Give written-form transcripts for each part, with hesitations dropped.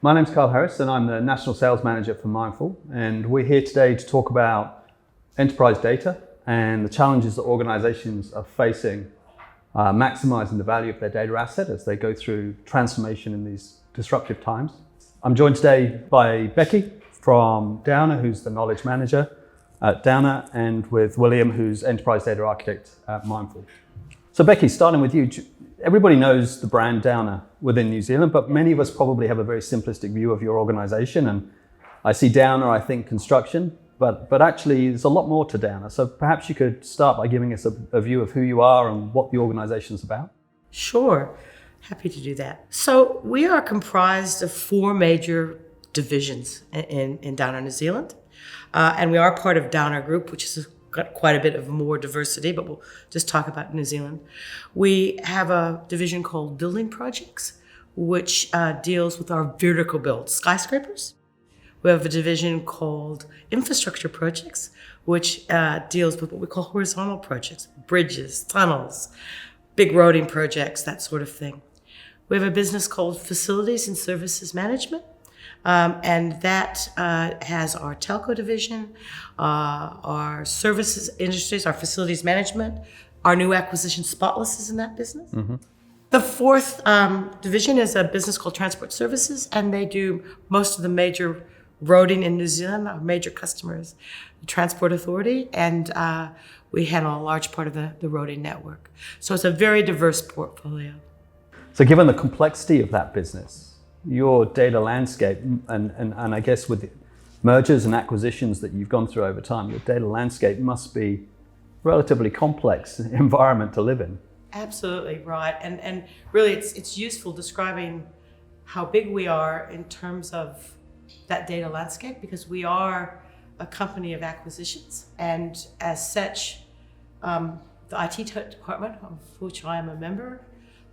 My name's Carl Harris and I'm the National Sales Manager for Mindfull, and we're here today to talk about enterprise data and the challenges that organizations are facing maximizing the value of their data asset as they go through transformation in these disruptive times. I'm joined today by Becky from Downer, who's the Knowledge Manager at Downer, and with William, who's Enterprise Data Architect at Mindfull. So Becky, starting with you, everybody knows the brand Downer within New Zealand, but many of us probably have a very simplistic view of your organization. And I see Downer, I think construction, but actually there's a lot more to Downer. So perhaps you could start by giving us a view of who you are and what the organization's about. Sure, happy to do that. So we are comprised of four major divisions in Downer, New Zealand. And we are part of Downer Group, which has got quite a bit of more diversity, but we'll just talk about New Zealand. We have a division called Building Projects, which deals with our vertical build, skyscrapers. We have a division called Infrastructure Projects, which deals with what we call horizontal projects, bridges, tunnels, big roading projects, that sort of thing. We have a business called Facilities and Services Management, and that has our telco division, our services industries, our facilities management, our new acquisition Spotless is in that business. Mm-hmm. The fourth division is a business called Transport Services, and they do most of the major roading in New Zealand. Our major customers, the Transport Authority, and we handle a large part of the roading network. So it's a very diverse portfolio. So given the complexity of that business, your data landscape, and I guess with the mergers and acquisitions that you've gone through over time, your data landscape must be a relatively complex environment to live in. Absolutely right, and really it's useful describing how big we are in terms of that data landscape, because we are a company of acquisitions, and as such, the IT department, of which I am a member,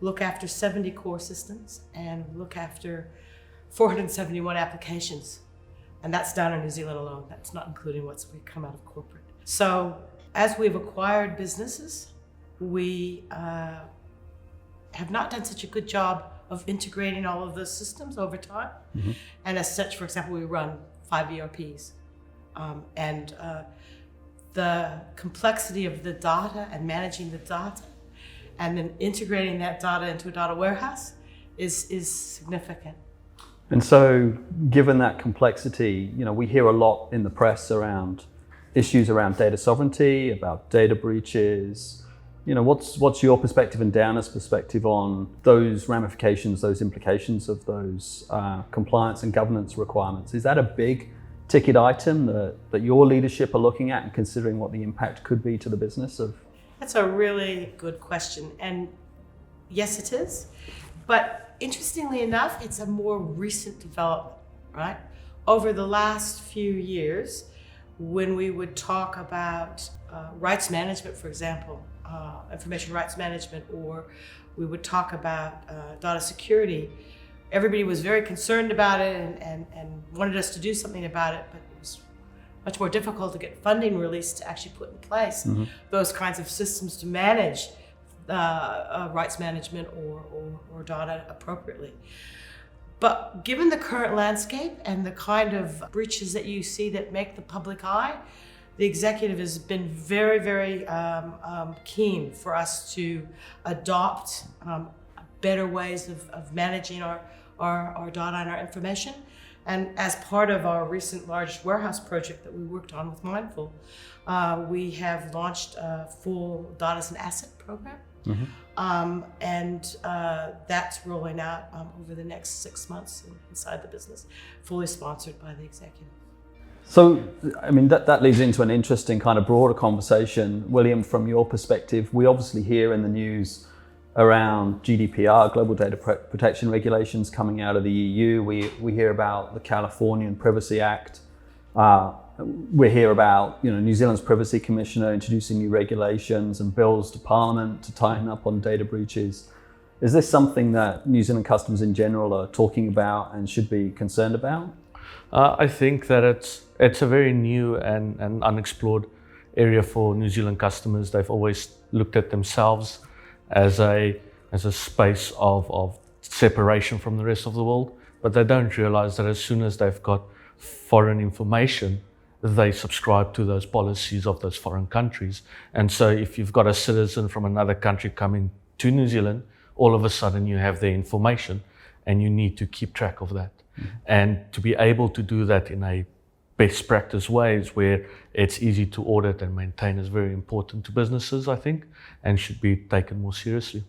look after 70 core systems and look after 471 applications. And that's down in New Zealand alone. That's not including what's come out of corporate. So as we've acquired businesses, we have not done such a good job of integrating all of those systems over time. Mm-hmm. And as such, for example, we run 5 ERPs. And the complexity of the data and managing the data and then integrating that data into a data warehouse is significant. And so given that complexity, we hear a lot in the press around issues around data sovereignty, about data breaches. What's your perspective and Downer's perspective on those ramifications, those implications of those compliance and governance requirements? Is that a big ticket item that your leadership are looking at and considering what the impact could be to the business of? That's a really good question. And yes, it is. But interestingly enough, it's a more recent development, right? Over the last few years, when we would talk about rights management, for example, information rights management, or we would talk about data security, everybody was very concerned about it and wanted us to do something about it, but it was much more difficult to get funding released to actually put in place mm-hmm. those kinds of systems to manage rights management or data appropriately. But given the current landscape and the kind of breaches that you see that make the public eye, the executive has been very, very keen for us to adopt better ways of managing our data and our information. And as part of our recent large warehouse project that we worked on with Mindfull, we have launched a full data as an asset program. Mm-hmm. And that's rolling out over the next 6 months inside the business, fully sponsored by the executive. So, that leads into an interesting kind of broader conversation. William, from your perspective, we obviously hear in the news around GDPR, Global Data Protection Regulations coming out of the EU. We hear about the Californian Privacy Act. We hear about New Zealand's Privacy Commissioner introducing new regulations and bills to Parliament to tighten up on data breaches. Is this something that New Zealand customers in general are talking about and should be concerned about? I think that it's a very new and unexplored area for New Zealand customers. They've always looked at themselves as a space of separation from the rest of the world. but they don't realize that as soon as they've got foreign information, they subscribe to those policies of those foreign countries. And so if you've got a citizen from another country coming to New Zealand, all of a sudden you have their information and you need to keep track of that. And to be able to do that in a best practice ways where it's easy to audit and maintain is very important to businesses, I think, and should be taken more seriously.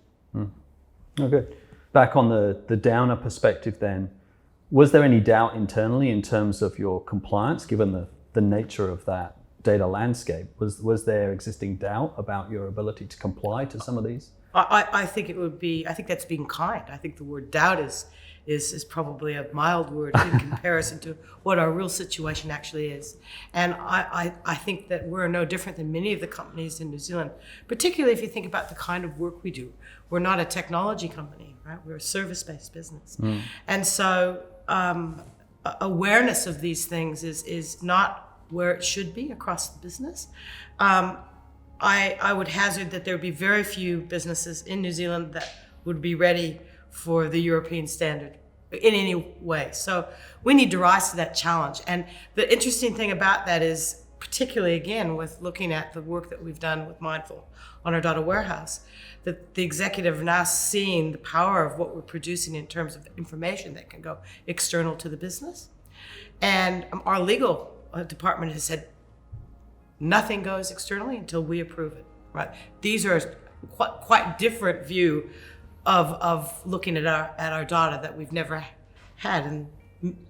Okay. Back on the Downer perspective then, was there any doubt internally in terms of your compliance, given the nature of that data landscape? Was there existing doubt about your ability to comply to some of these? I think it would be, I think that's being kind. I think the word doubt is probably a mild word in comparison to what our real situation actually is. And I think that we're no different than many of the companies in New Zealand, particularly if you think about the kind of work we do. We're not a technology company, right? We're a service-based business. And so awareness of these things is not where it should be across the business. I would hazard that there would be very few businesses in New Zealand that would be ready for the European standard in any way. So we need to rise to that challenge. And the interesting thing about that is, particularly again, with looking at the work that we've done with Mindfull on our data warehouse, that the executive are now seeing the power of what we're producing in terms of information that can go external to the business. And our legal department has said, nothing goes externally until we approve it, right? These are quite different view of looking at our data that we've never had in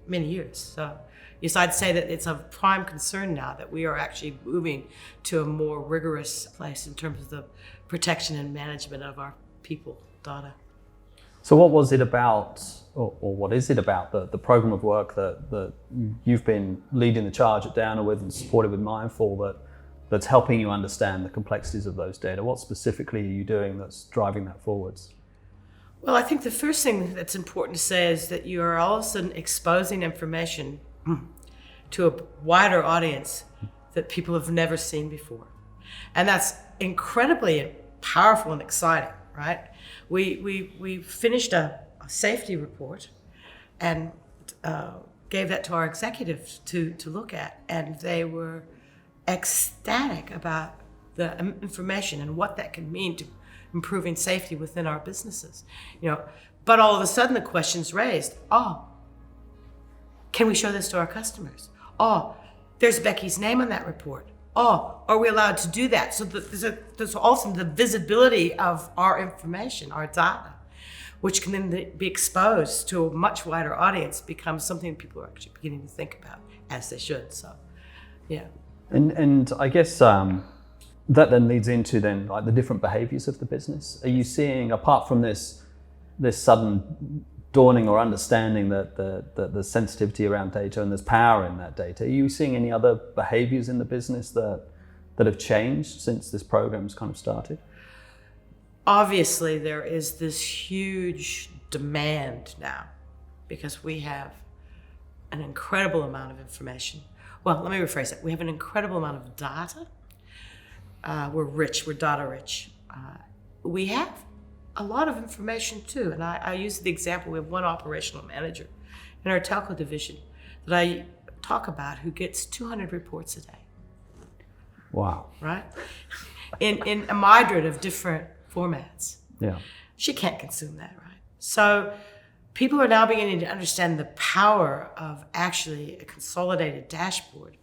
many years. So yes, I'd say that it's of prime concern now that we are actually moving to a more rigorous place in terms of the protection and management of our people data. So what was it about, or what is it about the program of work that you've been leading the charge at Downer with and supported with Mindfull that's helping you understand the complexities of those data? What specifically are you doing that's driving that forwards? Well, I think the first thing that's important to say is that you are all of a sudden exposing information to a wider audience that people have never seen before. And that's incredibly powerful and exciting, right? We finished a safety report and gave that to our executives to look at, and they were ecstatic about the information and what that can mean to improving safety within our businesses. But all of a sudden the question's raised, can we show this to our customers? There's Becky's name on that report. Are we allowed to do that? So there's also the visibility of our information, our data, which can then be exposed to a much wider audience, becomes something people are actually beginning to think about, as they should. So, yeah. And I guess that then leads into then like the different behaviors of the business. Are you seeing, apart from this sudden dawning or understanding that the sensitivity around data and there's power in that data, are you seeing any other behaviors in the business that have changed since this program's kind of started? Obviously, there is this huge demand now because we have an incredible amount of information. Well, let me rephrase it. We have an incredible amount of data. We're rich, we're data rich. We have a lot of information too. And I use the example, we have one operational manager in our telco division that I talk about who gets 200 reports a day. Wow. Right? In a myriad of different formats. Yeah. She can't consume that, right? So people are now beginning to understand the power of actually a consolidated dashboard,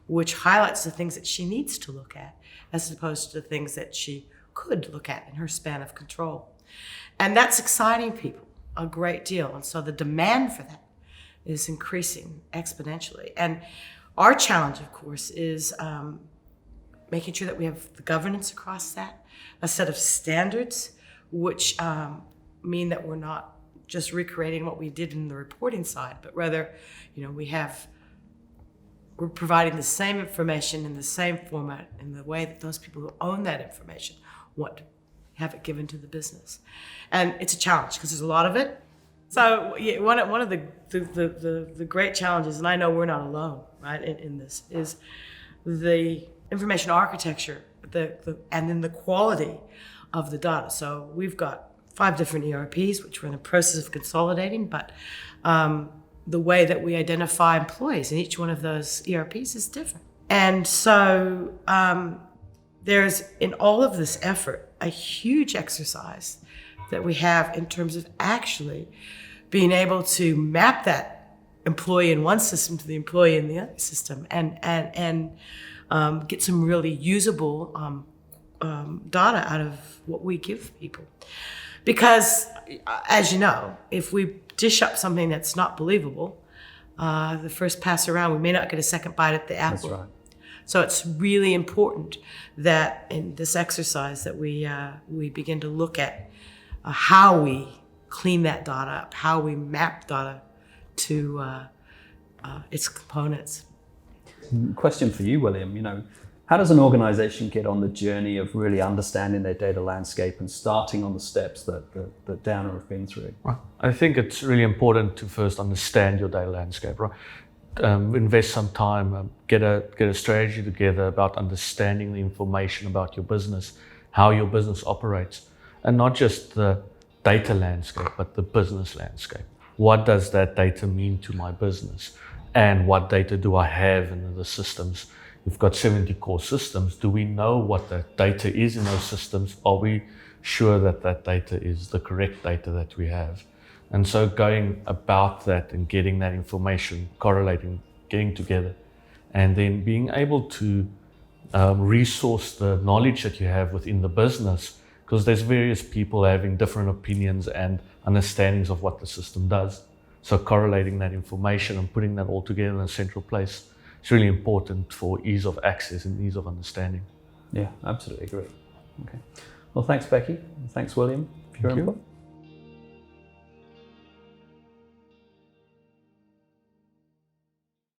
which highlights the things that she needs to look at, as opposed to the things that she could look at in her span of control. And that's exciting people a great deal. And so the demand for that is increasing exponentially. And our challenge, of course, is making sure that we have the governance across that, a set of standards, which mean that we're not just recreating what we did in the reporting side, but rather, we're providing the same information in the same format in the way that those people who own that information want to have it given to the business. And it's a challenge because there's a lot of it. So yeah, one of the great challenges, and I know we're not alone, right, in this, is the information architecture, and then the quality of the data. So we've got 5 different ERPs, which we're in the process of consolidating, but the way that we identify employees in each one of those ERPs is different. And so there's, in all of this effort, a huge exercise that we have in terms of actually being able to map that employee in one system to the employee in the other system and get some really usable data out of what we give people. Because, as you know, if we dish up something that's not believable, the first pass around, we may not get a second bite at the apple. That's right. So it's really important that in this exercise that we begin to look at how we clean that data up, how we map data to its components. Question for you, William. You know, how does an organization get on the journey of really understanding their data landscape and starting on the steps that Downer have been through? Right. I think it's really important to first understand your data landscape, right? Invest some time, get a strategy together about understanding the information about your business, how your business operates, and not just the data landscape, but the business landscape. What does that data mean to my business? And what data do I have in the systems? We've got 70 core systems. Do we know what the data is in those systems? Are we sure that that data is the correct data that we have? And so going about that and getting that information, correlating, getting together, and then being able to resource the knowledge that you have within the business, because there's various people having different opinions and understandings of what the system does. So correlating that information and putting that all together in a central place is really important for ease of access and ease of understanding. Yeah, absolutely agree. Okay. Well, thanks, Becky. Thanks, William, for your input.